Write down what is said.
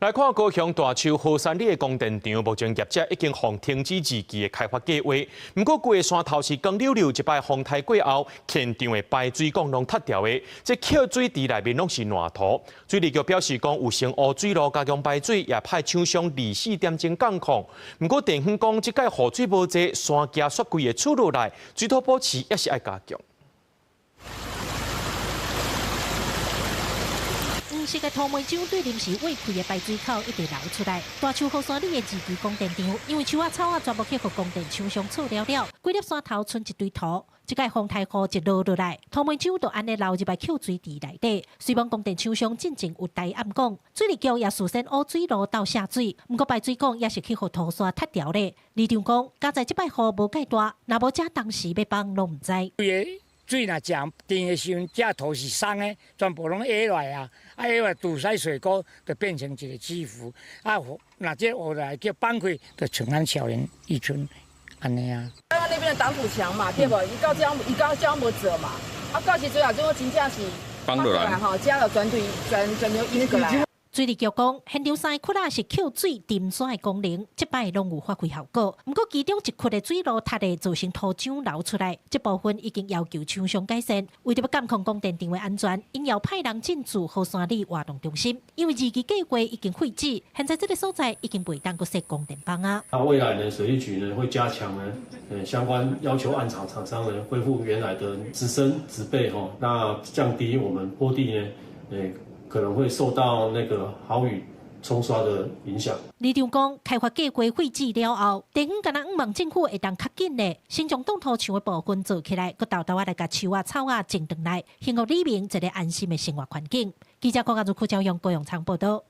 来看高雄大树河山里的供电场，目前业者已经放停止2期的开发计划。不过，规个山头是光溜溜，一摆风台过后，现场的排水管拢塌掉的，这扣水池内面拢是烂土。水利局表示讲，有成污水路加强排水，也派厂商24点钟监控。不过，电讯讲，这届雨水无济，山架雪柜的出路内，水土保持也是要加强。是个土门厂对临时挖开的排水口一直流出来。大树河山里的2期供电场，因为树啊草啊全部去互供电厂商错了，规粒山头剩一堆土。这个风台雨一落落来，土门厂就安尼流入来扣水池内底。虽然供电厂商进前有台暗讲，水利局也事先污水路倒下水，不过排水管也是去互土山塌掉咧。李长讲，加在这摆雨无介大，若无遮当时要帮拢唔知。水若涨甜的时阵，这土是松的，全部拢下来啊！下来堵塞水沟，就变成一个支付。若这后来叫放开，就像咱校园渔村安尼啊。台湾那边的挡土墙嘛，对不？伊到这样无做嘛，到时最后这个真正是放过来吼，加了全流引过来。水利局讲，现场3个窟是扣水沉山的功能，这摆拢有发挥效果。不过，其中1窟的水路塌的造成土浆流出来，这部分已经要求厂商改善。为着要监控供电场的安全，因要派人进驻河山里活动中心。因为2期计划已经废止，现在这个所在已经袂当搁设供电棒啊。那未来呢，水利局呢会加强呢，相关要求暗场厂商呢恢复原来的植生植被哈，那降低我们坡地呢，可能会受到那个豪雨冲刷的影响。李长讲，开发计划废止了后，地方敢若望政府会当较紧的，先将挡土墙的部分做起来，佮豆豆来甲树啊草啊种转来，幸福里面一个安心的生活环境。记者郭家如区朝阳高永昌报道。